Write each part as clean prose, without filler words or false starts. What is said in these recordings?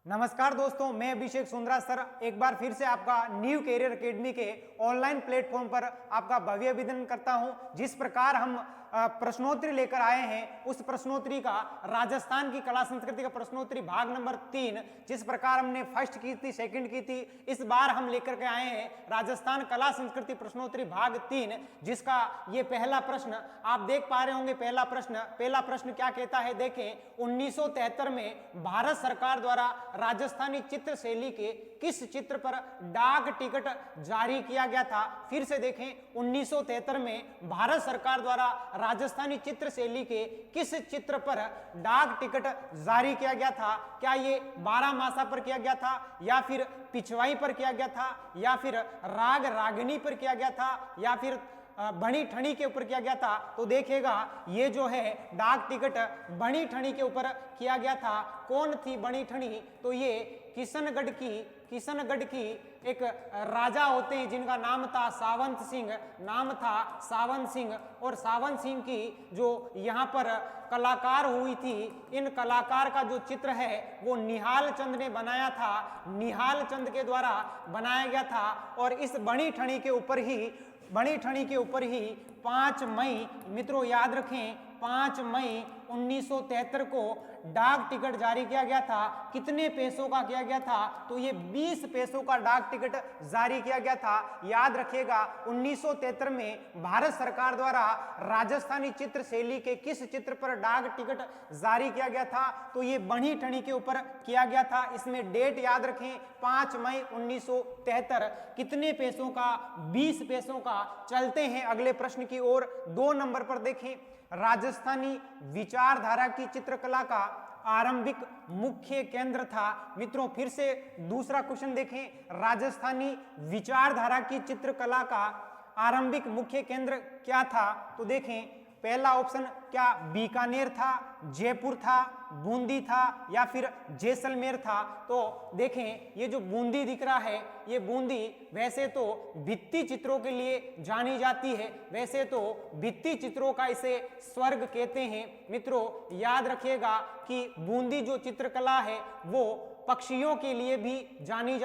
नमस्कार दोस्तों, मैं अभिषेक सुंदरा सर एक बार फिर से आपका न्यू कैरियर एकेडमी के ऑनलाइन प्लेटफॉर्म पर आपका भव्य अभिनंदन करता हूं। जिस प्रकार हम प्रश्नोत्तरी लेकर आए हैं, उस प्रश्नोत्तरी का राजस्थान की कला संस्कृति का प्रश्नोत्तरी भाग नंबर 3, जिस प्रकार हमने फर्स्ट की थी, सेकंड की थी, इस बार हम लेकर के आए हैं राजस्थान कला संस्कृति प्रश्नोत्तरी भाग 3, जिसका ये पहला प्रश्न आप देख पा रहे होंगे। पहला प्रश्न क्या कहता है, देखें। 1973 में भारत सरकार द्वारा राजस्थानी चित्र शैली के किस चित्र पर डाक टिकट जारी किया गया था? फिर से देखें, 1973 में भारत सरकार द्वारा राजस्थानी चित्र शैली के किस चित्र पर डाक टिकट जारी किया गया था? क्या ये बारामासा पर किया गया था, या फिर पिछवाई पर किया गया था, या फिर राग रागिनी पर किया गया था, या फिर बनी ठणी के ऊपर किया गया था? तो देखिएगा, ये जो है डाक टिकट बनी ठणी के ऊपर किया गया था। कौन थी बनी ठणी? तो ये किशनगढ़ की एक राजा होते हैं जिनका नाम था सावंत सिंह। और सावंत सिंह की जो यहाँ पर कलाकार हुई थी, इन कलाकार का जो चित्र है वो निहाल चंद ने बनाया था, निहाल चंद के द्वारा बनाया गया था। और इस बनी ठणी के ऊपर ही 5 मई, मित्रों याद रखें, 5 मई 1973 को डाक टिकट जारी किया गया था। कितने पैसों का किया गया था? तो ये 20 पैसों का डाक टिकट जारी किया गया था। याद रखिएगा, 1973 में भारत सरकार द्वारा राजस्थानी चित्र शैली के किस चित्र पर डाक टिकट जारी किया गया था? तो ये बनी ठणी के ऊपर किया गया था। इसमें डेट याद रखें, 5 मई 1973। कितने पैसों का? 20 पैसों का। चलते हैं अगले प्रश्न की ओर। 2 नंबर पर देखें, राजस्थानी विचारधारा की चित्रकला का आरंभिक मुख्य केंद्र था। मित्रों फिर से दूसरा क्वेश्चन देखें, राजस्थानी विचारधारा की चित्रकला का आरंभिक मुख्य केंद्र क्या था? तो देखें, पहला ऑप्शन क्या बीकानेर था, जयपुर था, बूंदी था, या फिर जैसलमेर था? तो देखें, ये जो बूंदी दिख रहा है, ये बूंदी वैसे तो भित्ति चित्रों के लिए जानी जाती है। वैसे तो भित्ति चित्रों का इसे स्वर्ग कहते हैं। मित्रों याद रखिएगा कि बूंदी जो चित्रकला है वो पक्षियों के लिए भी जानी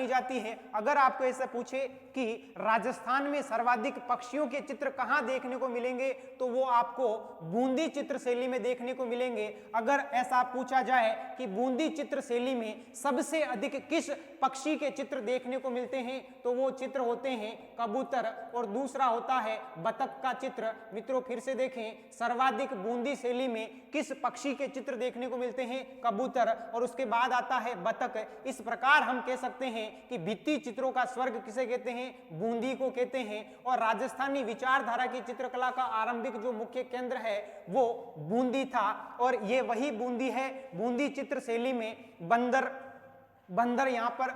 जाती है, अगर आपको ऐसा पूछे कि राजस्थान में सर्वाधिक पक्षियों के चित्र कहां देखने को मिलेंगे, तो वो आपको बूंदी चित्र शैली में देखने को मिलेंगे। अगर ऐसा पूछा जाए कि बूंदी चित्र शैली में सबसे अधिक किस पक्षी के चित्र देखने को मिलते हैं, तो वो चित्र होते हैं कबूतर, और दूसरा होता है बतख का चित्र। मित्रों फिर से देखें, सर्वाधिक बूंदी शैली में किस पक्षी के चित्र देखने को मिलते हैं? कबूतर, और उसके बाद आता है बतख। इस प्रकार हम कह सकते हैं कि भित्ति चित्रों का स्वर्ग किसे कहते हैं? बूंदी को कहते हैं। और राजस्थानी विचारधारा की चित्रकला का आरंभिक जो मुख्य केंद्र है वो बूंदी था, और ये वही बूंदी है। बूंदी चित्र शैली में बंदर यहाँ पर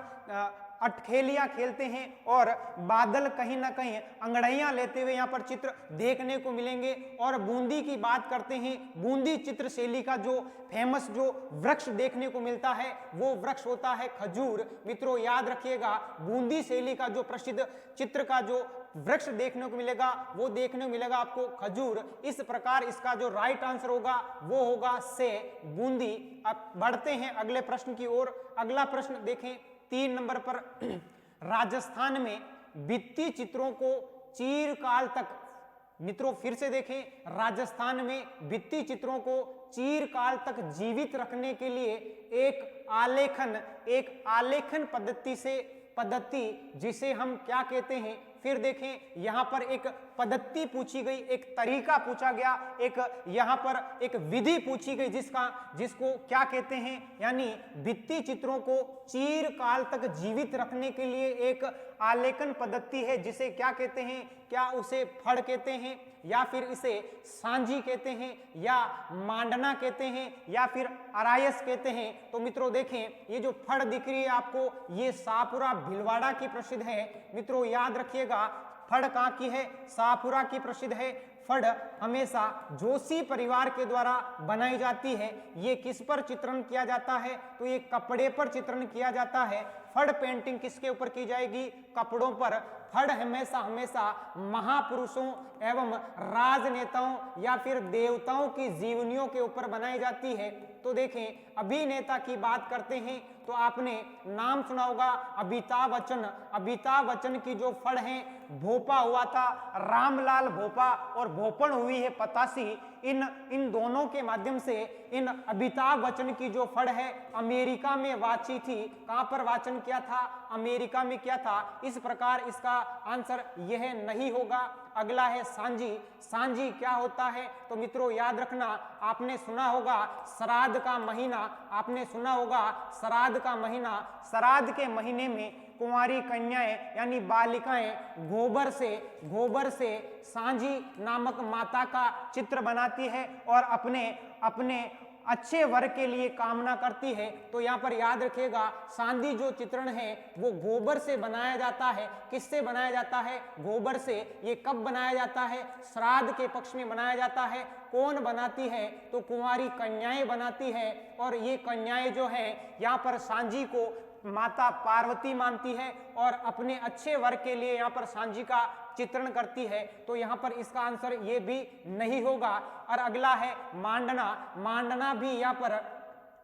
अटखेलियां खेलते हैं, और बादल कहीं ना कहीं अंगड़ैयां लेते हुए यहाँ पर चित्र देखने को मिलेंगे। और बूंदी की बात करते हैं, बूंदी चित्र शैली का जो फेमस जो वृक्ष देखने को मिलता है वो वृक्ष होता है खजूर। मित्रों याद रखिएगा, बूंदी शैली का जो प्रसिद्ध चित्र का जो वृक्ष देखने को मिलेगा वो देखने को मिलेगा आपको खजूर। इस प्रकार इसका जो राइट आंसर होगा वो होगा से बूंदी। अब बढ़ते हैं अगले प्रश्न की ओर। अगला प्रश्न देखें, 3 नंबर पर, राजस्थान में भित्ति चित्रों को चिरकाल तक, मित्रों फिर से देखें, राजस्थान में भित्ति चित्रों को चिरकाल तक जीवित रखने के लिए एक आलेखन पद्धति जिसे हम क्या कहते हैं? फिर देखें, यहां पर एक पद्धति पूछी गई, एक तरीका पूछा गया, एक यहां पर एक विधि पूछी गई जिसको क्या कहते हैं? यानी भित्ति चित्रों को चिरकाल तक जीवित रखने के लिए एक आलेखन पद्धति है, जिसे क्या कहते हैं? क्या उसे फड़ कहते हैं, या फिर इसे सांझी कहते हैं, या मांडना कहते हैं, या फिर अरायस कहते हैं? तो मित्रों देखें, ये जो फड़ दिख रही है आपको, ये शाहपुरा भीलवाड़ा की प्रसिद्ध है। मित्रों याद रखिएगा, फड़ कहाँ की है? शाहपुरा की प्रसिद्ध है। फड़ हमेशा जोशी परिवार के द्वारा बनाई जाती है। ये किस पर चित्रण किया जाता है? तो ये कपड़े पर चित्रण किया जाता है। फड़ पेंटिंग किसके ऊपर की जाएगी? कपड़ों पर। फड़ हमेशा महापुरुषों एवं राजनेताओं या फिर देवताओं की जीवनियों के ऊपर बनाई जाती है। तो देखें अभिनेता की बात करते हैं तो आपने नाम सुना होगा अमिताभ बच्चन। अमिताभ बच्चन की जो फड़ है भोपा हुआ था रामलाल भोपा और भोपण हुई है पतासी। इन दोनों के माध्यम से इन अमिताभ बच्चन की जो फड़ है अमेरिका में वाची थी। कहां पर वाचन किया था? अमेरिका में किया था। इस प्रकार इसका आंसर यह नहीं होगा। अगला है सांझी। सांझी क्या होता है? तो मित्रों याद रखना, आपने सुना होगा श्राद्ध का महीना, आपने सुना होगा श्राद्ध का महीना। श्राद्ध के महीने में कुंवारी कन्याएं यानी बालिकाएं गोबर से सांझी नामक माता का चित्र बनाती है और अपने अच्छे वर के लिए कामना करती है। तो यहाँ पर याद रखिएगा सांझी जो चित्रण है वो गोबर से बनाया जाता है। किससे बनाया जाता है? गोबर से। ये कब बनाया जाता है? श्राद्ध के पक्ष में बनाया जाता है। कौन बनाती है? तो कुंवारी कन्याएं बनाती है। और ये कन्याएं जो है यहाँ पर सांझी को माता पार्वती मानती है और अपने अच्छे वर के लिए यहाँ पर सांझी का चित्रण करती है। तो यहाँ पर इसका आंसर ये भी नहीं होगा। और अगला है मांडना। मांडना भी यहाँ पर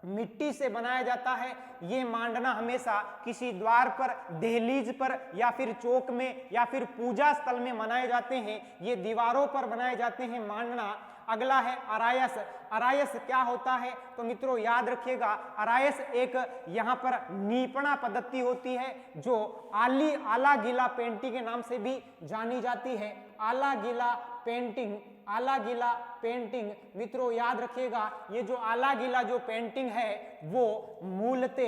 मिट्टी से बनाया जाता है। ये मांडना हमेशा किसी द्वार पर, दहलीज पर या फिर चौक में या फिर पूजा स्थल में बनाए जाते हैं। ये दीवारों पर बनाए जाते हैं मांडना। अगला है अरायस। अरायस क्या होता है? तो मित्रों याद रखिएगा अरायस एक यहाँ पर नीपणा पद्धति होती है जो आला गीला पेंटिंग के नाम से भी जानी जाती है। आला गीला पेंटिंग, आला गीला पेंटिंग। मित्रों याद रखिएगा ये जो आला गीला जो पेंटिंग है वो मूलते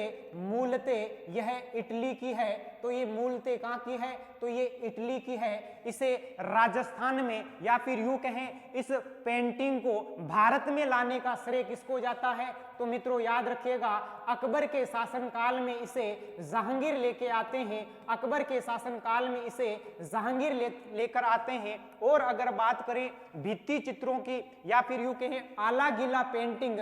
यह इटली की है। तो ये मूलते कहाँ की है? तो ये इटली की है। इसे राजस्थान में या फिर यूं कहें इस पेंटिंग को भारत में लाने का श्रेय किसको जाता है? तो मित्रों याद रखिएगा अकबर के शासनकाल में इसे जहांगीर लेके आते हैं। अकबर के शासनकाल में इसे जहांगीर लेकर आते हैं। और अगर बात करें भित्ति चित्रों की या फिर यूं कहें आला गीला पेंटिंग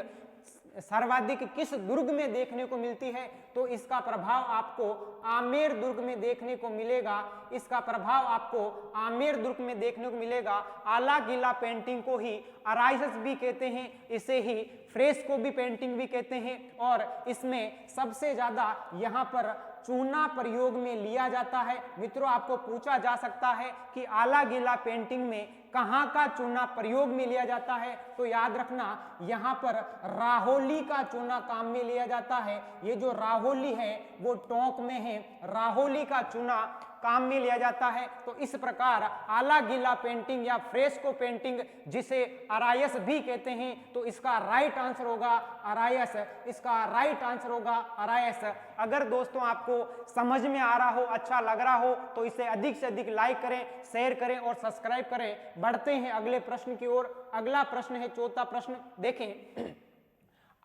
सर्वाधिक किस दुर्ग में देखने को मिलती है? तो इसका प्रभाव आपको आमेर दुर्ग में देखने को मिलेगा। इसका प्रभाव आपको आमेर दुर्ग में देखने को मिलेगा। आला गीला पेंटिंग को ही अराइसस भी कहते हैं, इसे ही फ्रेस्को भी पेंटिंग भी कहते हैं। और इसमें सबसे ज्यादा यहाँ पर चूना प्रयोग में लिया जाता है। मित्रों आपको पूछा जा सकता है कि आला गीला पेंटिंग में कहाँ का चूना प्रयोग में लिया जाता है? तो याद रखना यहाँ पर राहोली का चूना काम में लिया जाता है। ये जो राहोली है वो टोंक में है, राहोली का चूना काम में लिया जाता है। तो इस प्रकार आला गीला पेंटिंग या फ्रेस्को पेंटिंग जिसे अरायस भी कहते हैं, तो इसका राइट आंसर होगा अरायस। इसका राइट आंसर होगा अरायस। अगर दोस्तों आपको समझ में आ रहा हो, अच्छा लग रहा हो, तो इसे अधिक से अधिक लाइक करें, शेयर करें और सब्सक्राइब करें। बढ़ते हैं अगले प्रश्न की ओर। अगला प्रश्न है चौथा प्रश्न। देखें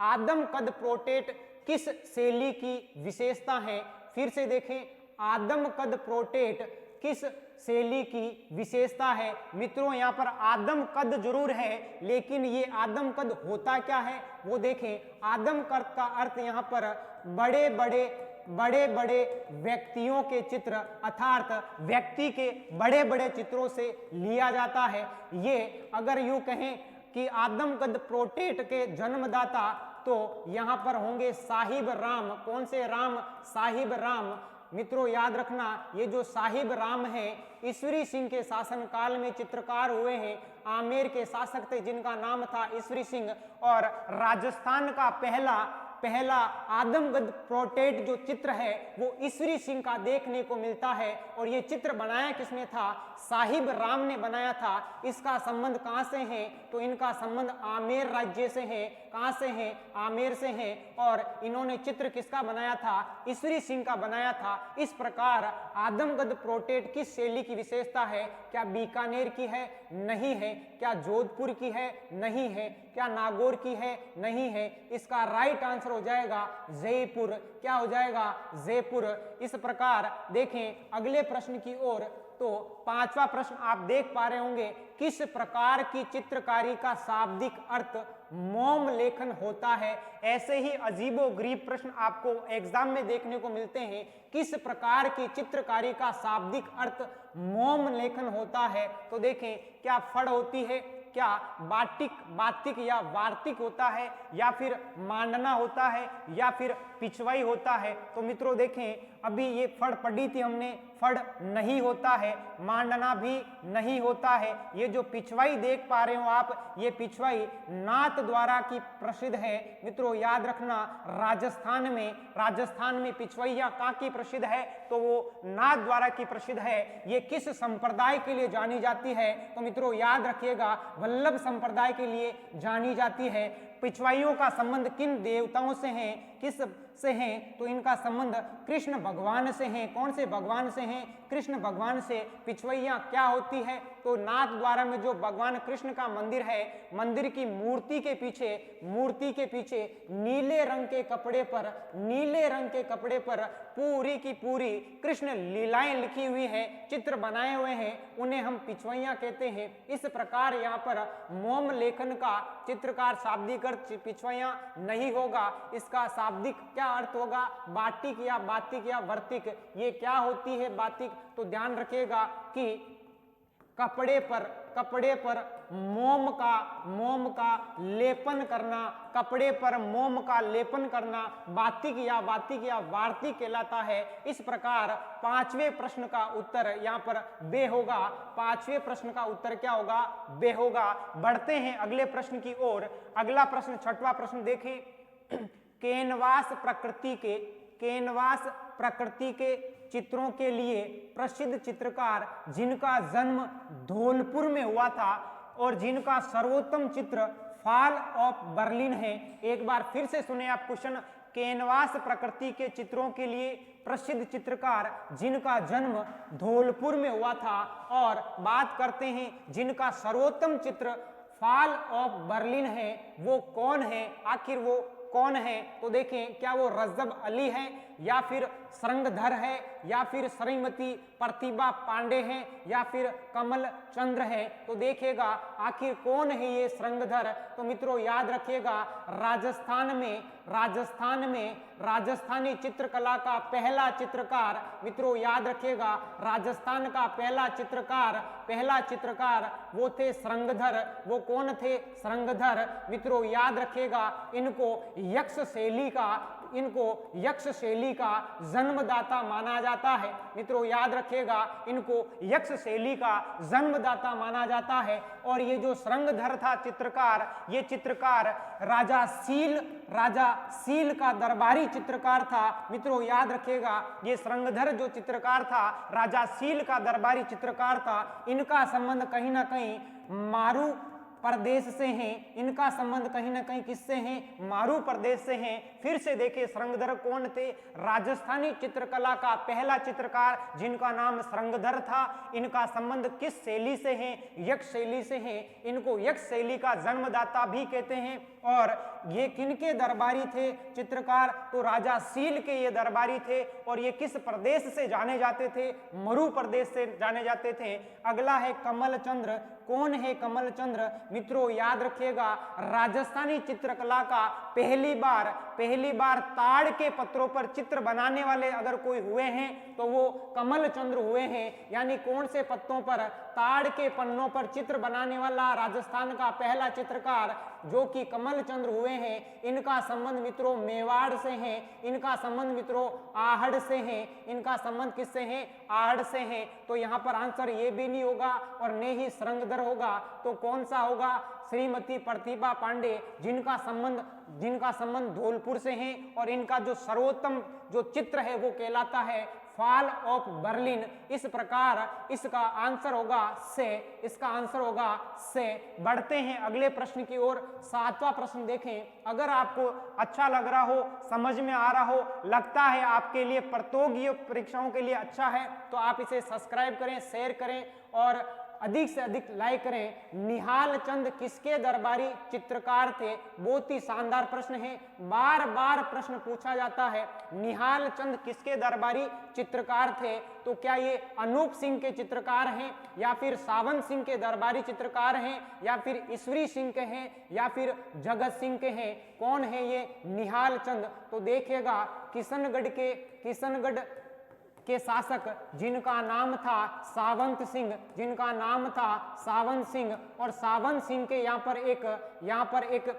आदमकद प्रोटेट किस शैली की विशेषता है? फिर से देखें आदमकद प्रोटेट किस शैली की विशेषता है? मित्रों यहाँ पर आदमकद जरूर है, लेकिन ये आदमकद होता क्या है वो देखें। आदमकद का अर्थ यहाँ पर बड़े बड़े व्यक्तियों के चित्र अर्थात व्यक्ति के बड़े बड़े चित्रों से लिया जाता है। ये अगर यूं कहें कि आदमकद प्रोटेट के जन्मदाता तो यहाँ पर होंगे साहिब राम। कौन से राम? साहिब राम। मित्रों याद रखना ये जो साहिब राम है ईश्वरी सिंह के शासनकाल में चित्रकार हुए हैं। आमेर के शासक थे जिनका नाम था ईश्वरी सिंह। और राजस्थान का पहला आदमकद प्रोटेट जो चित्र है वो ईश्वरी सिंह का देखने को मिलता है। और ये चित्र बनाया किसने था? साहिब राम ने बनाया था। इसका संबंध कहां से है? तो इनका संबंध आमेर राज्य से है। कहां से है? आमेर से है। और इन्होंने चित्र किसका बनाया था? ईश्वरी सिंह का बनाया था। इस प्रकार आदमकद प्रोटेट किस शैली की विशेषता है? क्या बीकानेर की है? नहीं है। क्या जोधपुर की है? नहीं है। क्या नागौर की है? नहीं है। इसका राइट आंसर हो जाएगा जयपुर। क्या हो जाएगा? जयपुर। इस प्रकार देखें अगले प्रश्न की ओर। तो पांचवा प्रश्न आप देख पा रहे होंगे, किस प्रकार की चित्रकारी का शाब्दिक अर्थ मोम लेखन होता है? ऐसे ही अजीबोगरीब प्रश्न आपको एग्जाम में देखने को मिलते हैं। किस प्रकार की चित्रकारी का शाब्दिक अर्थ मोम लेखन होता है? तो देखें क्या फड़ होती है, क्या बातिक या वार्तिक होता है, या फिर मांडना होता है, या फिर पिछवाई होता है। तो मित्रों देखें, अभी ये फड़ पढ़ी थी हमने, फड़ नहीं होता है, मांडना भी नहीं होता है। ये जो पिछवाई देख पा रहे हो आप, ये पिछवाई नाथ द्वारा की प्रसिद्ध है। मित्रों याद रखना, राजस्थान में पिछवैया कहाँ की प्रसिद्ध है, तो वो नाथ द्वारा की प्रसिद्ध है। ये किस संप्रदाय के लिए जानी जाती है, तो मित्रों याद रखिएगा, वल्लभ संप्रदाय के लिए जानी जाती है। पिछवाइयों का संबंध किन देवताओं से है, किस से हैं, तो इनका संबंध कृष्ण भगवान से हैं। कौन से भगवान से हैं? कृष्ण भगवान से। पिछवैया क्या होती है, तो नाथ द्वारा में जो भगवान कृष्ण का मंदिर है, मंदिर की मूर्ति के पीछे नीले रंग के कपड़े पर पूरी की पूरी कृष्ण लीलाएं लिखी हुई है, चित्र बनाए हुए हैं, उन्हें हम पिछवैया कहते हैं। इस प्रकार यहाँ पर मोम लेखन का चित्रकार शाब्दिक अर्थ पिछवैया नहीं होगा, इसका शाब्दिक क्या अर्थ होगा? बाटिक या बातिक या वर्तिक। ये क्या होती है बातिक? तो ध्यान रखिएगा कि कपड़े पर मोम का लेपन करना, कपड़े पर मोम का लेपन करना बातिक या वार्तिक कहलाता है। इस प्रकार पांचवें प्रश्न का उत्तर यहाँ पर बे होगा। पांचवें प्रश्न का उत्तर क्या होगा? बे होगा। बढ़ते हैं अगले प्रश्न की ओर। अगला प्रश्न, छठवां प्रश्न देखें। कैनवास प्रकृति के चित्रों के लिए प्रसिद्ध चित्रकार जिनका जन्म धौलपुर में हुआ था और जिनका सर्वोत्तम चित्र फॉल ऑफ बर्लिन है। एक बार फिर से सुने आप क्वेश्चन। कैनवास प्रकृति के चित्रों के लिए प्रसिद्ध चित्रकार जिनका जन्म धौलपुर में हुआ था, और बात करते हैं जिनका सर्वोत्तम चित्र फॉल ऑफ बर्लिन है, वो कौन है? आखिर वो कौन है? तो देखें, क्या वो रजब अली है, या फिर श्रृंगधर है, या फिर श्रीमती प्रतिभा पांडे हैं, या फिर कमल चंद्र है? तो देखिएगा आखिर कौन है ये श्रृंगधर। तो मित्रों याद रखिएगा, राजस्थानी चित्रकला का पहला चित्रकार, मित्रों याद रखिएगा, राजस्थान का पहला चित्रकार वो थे श्रृंगधर। वो कौन थे? श्रृंगधर। मित्रों याद रखिएगा, इनको यक्ष शैली का जन्मदाता माना जाता है। मित्रों याद रखिएगा, इनको यक्ष शैली का जन्मदाता माना जाता है। और ये जो श्रृंगधर था चित्रकार, ये चित्रकार राजा सील का दरबारी चित्रकार था। मित्रों याद रखिएगा, ये श्रृंगधर जो चित्रकार था, राजा सील का दरबारी चित्रकार था। इनका संबंध कहीं ना कहीं मारू प्रदेश से हैं। इनका संबंध कहीं ना कहीं किससे हैं? मारू प्रदेश से हैं। फिर से देखिए, श्रृंगधर कौन थे? राजस्थानी चित्रकला का पहला चित्रकार जिनका नाम श्रृंगधर था। इनका संबंध किस शैली से है? यक्ष शैली से है। इनको यक्ष शैली का जन्मदाता भी कहते हैं। और ये किनके दरबारी थे चित्रकार? तो राजा सील के ये दरबारी थे। और ये किस प्रदेश से जाने जाते थे? मरु प्रदेश से जाने जाते थे। अगला है कमल चंद्र। कौन है कमल चंद्र? मित्रों याद रखिएगा, राजस्थानी चित्रकला का पहली बार ताड़ के पत्रों पर चित्र बनाने वाले अगर कोई हुए हैं तो वो कमल चंद्र हुए हैं। यानी कौन से पत्तों पर? ताड़ के पन्नों पर चित्र बनाने वाला राजस्थान का पहला चित्रकार जो कि कमल चंद्र हुए हैं। इनका संबंध मित्रों मेवाड़ से है। इनका संबंध मित्रों आहड़ से है। इनका संबंध किससे है? आहड़ से है। तो यहाँ पर आंसर ये भी नहीं होगा और न ही श्रृंगधर होगा। तो कौन सा होगा? श्रीमती प्रतिभा पांडे, जिनका संबंध धौलपुर से है। और इनका जो सर्वोत्तम जो चित्र है वो कहलाता है फॉल ऑफ बर्लिन। इस प्रकार इसका आंसर होगा से। बढ़ते हैं अगले प्रश्न की ओर। सातवां प्रश्न देखें। अगर आपको अच्छा लग रहा हो, समझ में आ रहा हो, लगता है आपके लिए प्रतियोगी परीक्षाओं के लिए अच्छा है, तो आप इसे सब्सक्राइब करें, शेयर करें और अधिक से अधिक लाइक करें। निहाल चंद किसके दरबारी चित्रकार थे? बहुत ही शानदार प्रश्न है, बार बार प्रश्न पूछा जाता है। निहाल चंद किसके दरबारी चित्रकार थे? तो क्या ये अनूप सिंह के चित्रकार हैं, या फिर सावंत सिंह के दरबारी चित्रकार हैं, या फिर ईश्वरी सिंह के हैं, या फिर जगत सिंह के हैं? कौन है ये निहाल चंद? तो देखिएगा, किशनगढ़ के शासक जिनका नाम था सावंत सिंह, जिनका नाम था सावंत सिंह। और सावंत सिंह के यहाँ पर एक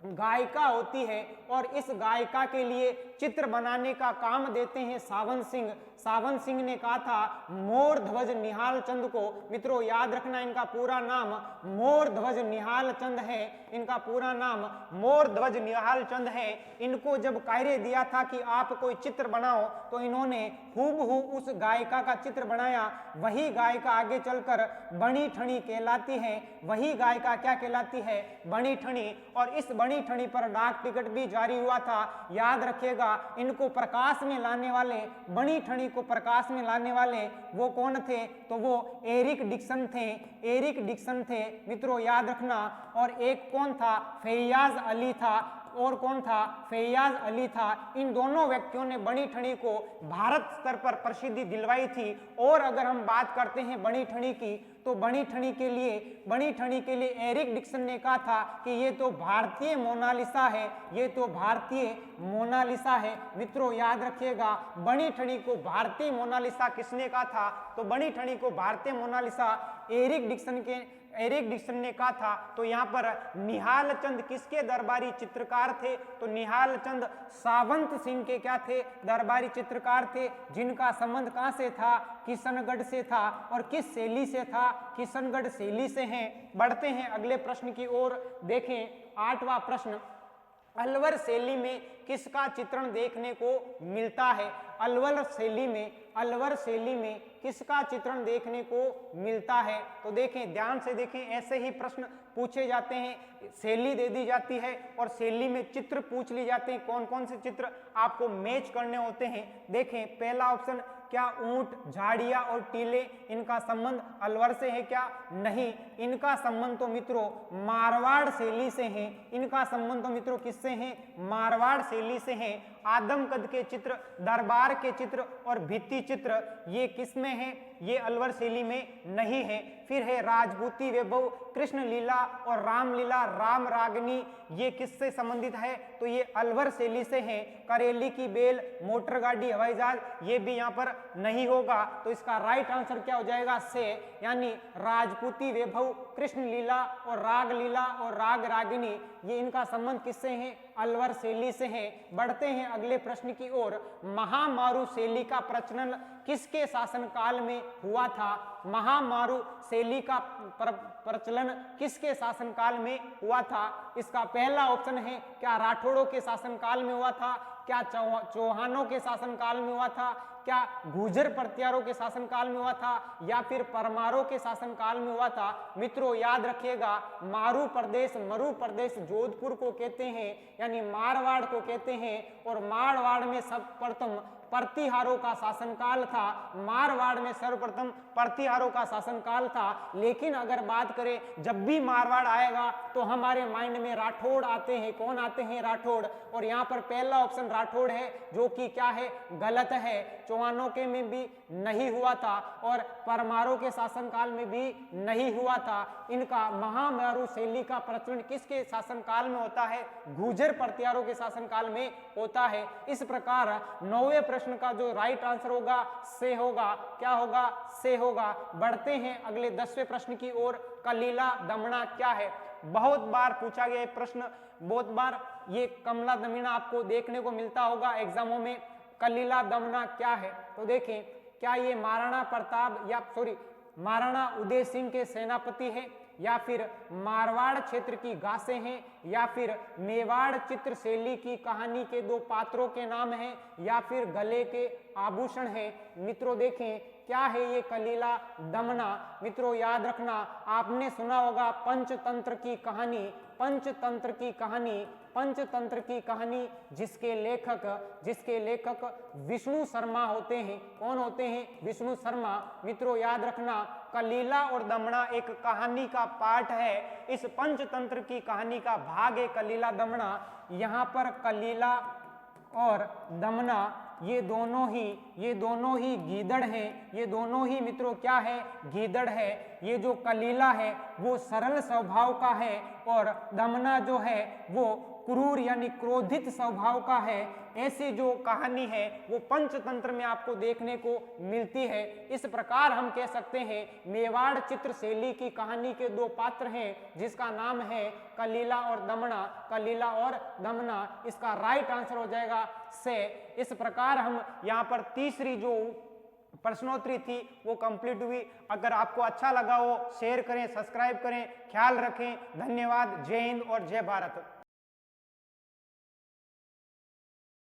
गायिका होती है और इस गायिका के लिए चित्र बनाने का काम देते हैं सावंत सिंह। सावंत सिंह ने कहा था मोर ध्वज निहाल चंद को, मित्रों याद रखना इनका पूरा नाम मोर ध्वज निहाल चंद है, इनका पूरा नाम मोर ध्वज निहाल चंद है। इनको जब कार्य दिया था कि आप कोई चित्र बनाओ तो इन्होंने हूबहू उस गायिका का चित्र बनाया। वही गायिका आगे चलकर बनी ठनी कहलाती है, वही गायिका क्या कहलाती है, बनी ठनी। और इस बनी ठनी पर डाक टिकट भी जारी हुआ था। याद रखिएगा इनको प्रकाश में लाने वाले, बनी ठनी को प्रकाश में लाने वाले वो कौन थे, तो वो एरिक डिक्सन थे, एरिक डिक्सन थे मित्रों याद रखना। और एक कौन था, फैयाज अली था, और कौन था, फैयाज अली था। इन दोनों व्यक्तियों ने बनी ठनी को भारत स्तर पर प्रसिद्धि दिलवाई थी। और अगर हम बात करते हैं बनी ठनी की, तो बनी ठनी के लिए एरिक डिक्सन ने कहा था कि ये तो भारतीय मोनालिसा है, ये तो भारतीय मोनालिसा है। मित्रों याद रखिएगा बनी ठनी को भारतीय मोनालिसा किसने कहा था, तो बनी ठनी को भारतीय मोनालिसा एरिक डिक्सन ने कहा था। तो यहाँ पर निहाल चंद किसके दरबारी चित्रकार थे, तो निहाल चंद सावंत सिंह के क्या थे, दरबारी चित्रकार थे, जिनका संबंध कहाँ से था, किशनगढ़ से था। और किस शैली से था, किशनगढ़ शैली से हैं। बढ़ते हैं अगले प्रश्न की ओर। देखें 8वां प्रश्न, अलवर शैली में किसका चित्रण देखने को मिलता है, अलवर शैली में किसका चित्रण देखने को मिलता है। तो देखें ध्यान से देखें, ऐसे ही प्रश्न पूछे जाते हैं, शैली दे दी जाती है और शैली में चित्र पूछ लिए जाते हैं, कौन कौन से चित्र आपको मैच करने होते हैं। देखें पहला ऑप्शन, क्या ऊंट, झाड़ियां और टीले इनका संबंध अलवर से है क्या, नहीं, इनका संबंध तो मित्रों मारवाड़ शैली से है, इनका संबंध तो मित्रों किससे है, मारवाड़ शैली से है। आदमकद के चित्र, दरबार के चित्र और भित्ति चित्र ये किस में है, ये अलवर शैली में नहीं है। फिर है राजपूती वैभव, कृष्ण लीला और रामलीला, राम रागनी, ये किससे संबंधित है, तो ये अलवर शैली से है। करेली की बेल, मोटर गाड़ी, हवाई जहाज, ये भी यहाँ पर नहीं होगा। तो इसका राइट आंसर क्या हो जाएगा, से, यानी राजपूती वैभव, कृष्ण लीला और राग लीला और राग रागिनी, ये इनका संबंध किससे है, अलवर शैली से है। बढ़ते हैं अगले प्रश्न की ओर। महामारू शैली का प्रचलन किसके शासनकाल में हुआ था, महामारू शैली का प्रचलन किसके शासनकाल में हुआ था। इसका पहला ऑप्शन है, क्या राठौड़ों के शासनकाल में हुआ था, क्या चौहानों के शासनकाल में हुआ था, क्या गुर्जर प्रतिहारों के शासनकाल में हुआ था, या फिर परमारों के शासनकाल में हुआ था। मित्रों याद रखिएगा मारू प्रदेश, मरु प्रदेश जोधपुर को कहते हैं, यानी मारवाड़ को कहते हैं। और मारवाड़ में सर्वप्रथम प्रतिहारों का शासनकाल था, मारवाड़ में सर्वप्रथम प्रतिहारों का शासनकाल था। लेकिन अगर बात करें जब भी मारवाड़ आएगा तो हमारे माइंड में राठौड़ आते हैं, कौन आते हैं, राठौड़। और यहाँ पर पहला ऑप्शन राठौड़ है, जो कि क्या है, गलत है। चौहानों के में भी नहीं हुआ था और परमारों के शासनकाल में भी नहीं हुआ था। इनका महामारू शैली का प्रचलन किसके शासनकाल में होता है, गुर्जर प्रतिहारों के शासनकाल में होता है। इस प्रकार 9वें प्रश्न का जो राइट आंसर होगा से होगा, क्या होगा, से होगा। बढ़ते हैं अगले 10वें प्रश्न की ओर। कलीला दमना क्या है, बहुत बार पूछा गया प्रश्न, बहुत बार ये कमला दमना आपको देखने को मिलता होगा एग्जामों में। कलीला दमना क्या है, तो देखें क्या ये महाराणा प्रताप महाराणा उदय सिंह के सेनापति है, या फिर मारवाड़ क्षेत्र की घासें हैं, या फिर मेवाड़ चित्र शैली की कहानी के दो पात्रों के नाम हैं, या फिर गले के आभूषण हैं। मित्रों देखें क्या है ये कलीला दमना। मित्रों याद रखना आपने सुना होगा पंचतंत्र की कहानी, पंचतंत्र की कहानी, पंचतंत्र की कहानी जिसके लेखक विष्णु शर्मा होते हैं। कौन होते हैं, विष्णु शर्मा। मित्रों याद रखना कलीला और दमना एक कहानी का पार्ट है, इस पंचतंत्र की कहानी का भाग है कलीला दमना। यहाँ पर कलीला और दमना ये दोनों ही गीदड़ हैं, ये दोनों ही मित्रों क्या है, गीदड़ है। ये जो कलीला है वो सरल स्वभाव का है और दमना जो है वो क्रूर यानी क्रोधित स्वभाव का है, ऐसी जो कहानी है वो पंचतंत्र में आपको देखने को मिलती है। इस प्रकार हम कह सकते हैं मेवाड़ चित्र शैली की कहानी के दो पात्र हैं जिसका नाम है कलीला और दमना। कलीला और दमना, इसका राइट आंसर हो जाएगा से। इस प्रकार हम यहाँ पर तीसरी जो प्रश्नोत्तरी थी वो कंप्लीट हुई। अगर आपको अच्छा लगा हो शेयर करें, सब्सक्राइब करें, ख्याल रखें। धन्यवाद। जय हिंद और जय भारत।